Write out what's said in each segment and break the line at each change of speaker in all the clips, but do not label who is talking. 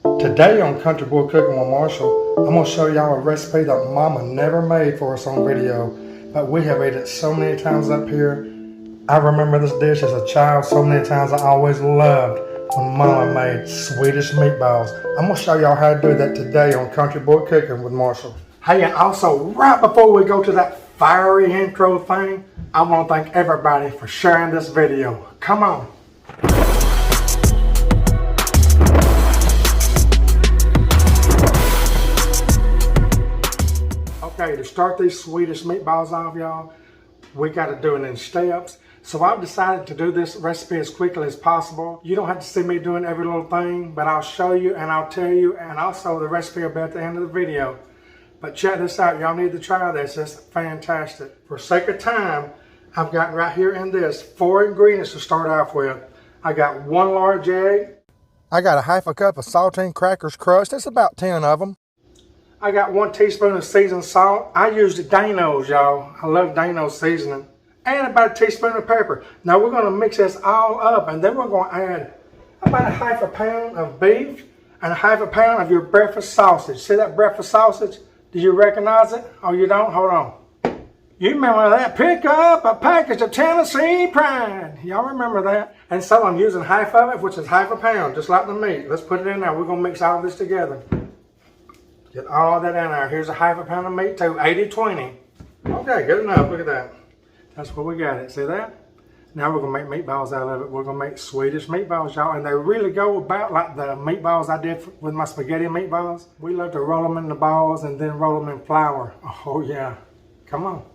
Today on Country Boy Cooking with Marshall, I'm going to show y'all a recipe that Mama never made for us on video, but we have ate it so many times up here. I remember this dish as a child so many times. I always loved when Mama made Swedish meatballs. I'm going to show y'all how to do that today on Country Boy Cooking with Marshall. Hey, and also right before we go to that fiery intro thing, I want to thank everybody for sharing this video. Come on. Okay, to start these Swedish meatballs off, y'all, we got to do it in steps. So I've decided to do this recipe as quickly as possible. You don't have to see me doing every little thing, but I'll show you and I'll tell you, and also the recipe will be at the end of the video. But check this out, y'all need to try this. It's fantastic. For sake of time, I've got right here in this 4 ingredients to start off with. I got 1 large egg. I got a half a cup of saltine crackers crushed. It's about 10 of them. I got 1 teaspoon of seasoned salt. I used Dano's, y'all. I love Dano's seasoning. And about a teaspoon of pepper. Now we're going to mix this all up, and then we're going to add about a half a pound of beef and a half a pound of your breakfast sausage. See that breakfast sausage? Do you recognize it? Oh, you don't? Hold on. You remember that? Pick up a package of Tennessee Pride. Y'all remember that? And so I'm using half of it, which is half a pound, just like the meat. Let's put it in there. We're going to mix all this together. Get all that in there. Here's a half a pound of meat too, 80-20. Okay, good enough. Look at that. That's what we got it. See that? Now we're going to make meatballs out of it. We're going to make Swedish meatballs, y'all. And they really go about like the meatballs I did with my spaghetti meatballs. We love to roll them in the balls and then roll them in flour. Oh, yeah. Come on.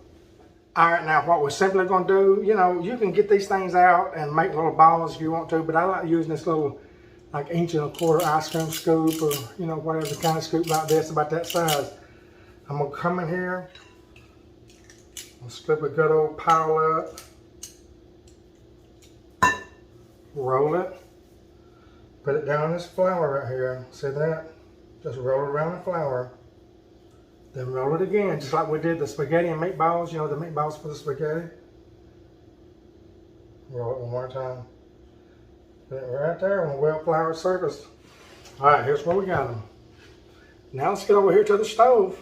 All right, now what we're simply going to do, you know, you can get these things out and make little balls if you want to, but I like using this little like 1.25" ice cream scoop, or, you know, whatever kind of scoop like this, about that size. I'm going to come in here. I'll scoop a good old pile up, roll it, put it down in this flour right here. See that? Just roll it around the flour. Then roll it again, just like we did the spaghetti and meatballs, you know, the meatballs for the spaghetti. Roll it one more time. Put it right there on a well-floured surface. All right, here's where we got them. Now let's get over here to the stove.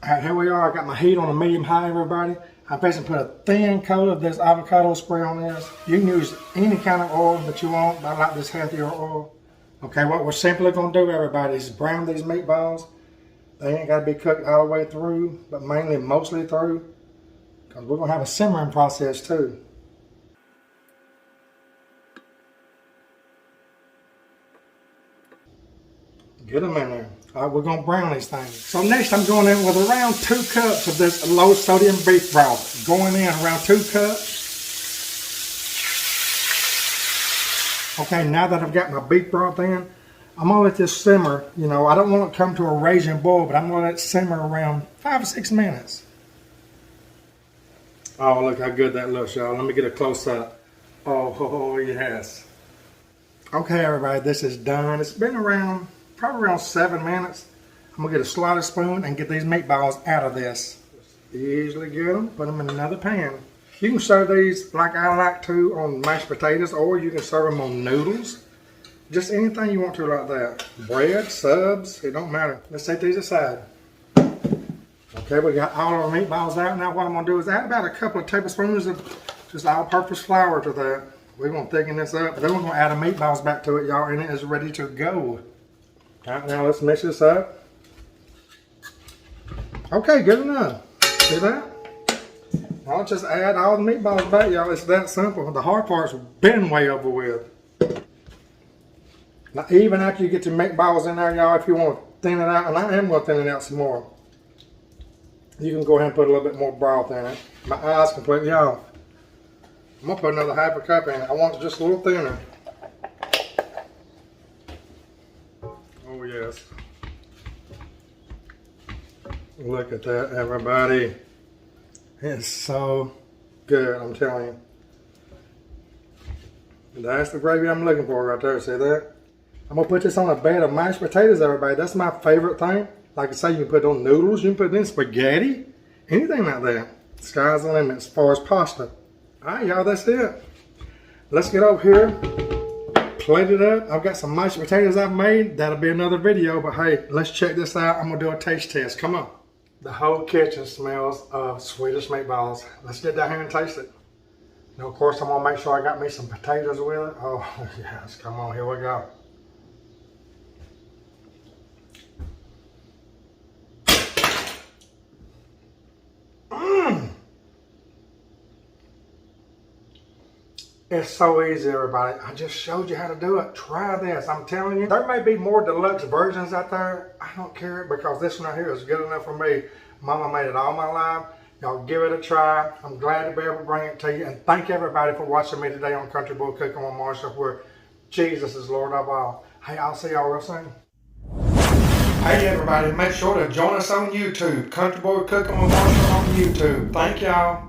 All right, here we are. I got my heat on a medium-high, everybody. I'm basically put a thin coat of this avocado spray on this. You can use any kind of oil that you want, but I like this healthier oil. Okay, what we're simply going to do, everybody, is brown these meatballs. They ain't got to be cooked all the way through, but mainly mostly through, because we're going to have a simmering process too. Get them in there. All right, we're going to brown these things. So next I'm going in with around 2 cups of this low sodium beef broth. Going in around 2 cups. Okay, now that I've got my beef broth in, I'm going to let this simmer. You know, I don't want it to come to a raging boil, but I'm going to let it simmer around 5 or 6 minutes. Oh, look how good that looks, y'all. Let me get a close-up. Oh, yes. Okay, everybody, this is done. It's been probably around 7 minutes. I'm going to get a slotted spoon and get these meatballs out of this. Just easily get them, put them in another pan. You can serve these like I like to on mashed potatoes, or you can serve them on noodles. Just anything you want to like that. Bread, subs, it don't matter. Let's set these aside. Okay, we got all our meatballs out. Now what I'm going to do is add about a couple of tablespoons of just all-purpose flour to that. We're going to thicken this up. Then we're going to add the meatballs back to it, y'all, and it is ready to go. All right, now let's mix this up. Okay, good enough. See that? Now let's just add all the meatballs back, y'all. It's that simple. The hard part's been way over with. Now, even after you get your meatballs in there, y'all, if you want to thin it out, and I am going to thin it out some more, you can go ahead and put a little bit more broth in it. My eyes completely off. I'm going to put another half a cup in it. I want it just a little thinner. Oh, yes. Look at that, everybody. It's so good, I'm telling you. That's the gravy I'm looking for right there. See that? I'm going to put this on a bed of mashed potatoes, everybody. That's my favorite thing. Like I say, you can put it on noodles. You can put it in spaghetti. Anything like that. Sky's the limit as far as pasta. All right, y'all, that's it. Let's get over here plated up. I've got some mashed potatoes I've made. That'll be another video, but hey, let's check this out. I'm gonna do a taste test. Come on. The whole kitchen smells of Swedish meatballs. Let's get down here and taste it. Now, of course, I'm gonna make sure I got me some potatoes with it. Oh, yes, come on, here we go. It's so easy, everybody. I just showed you how to do it. Try this. I'm telling you, there may be more deluxe versions out there. I don't care because this one right here is good enough for me. Mama made it all my life. Y'all give it a try. I'm glad to be able to bring it to you. And thank everybody for watching me today on Country Boy Cooking with Marshall, where Jesus is Lord of all. Hey, I'll see y'all real soon. Hey, everybody. Make sure to join us on YouTube. Country Boy Cooking with Marshall on YouTube. Thank y'all.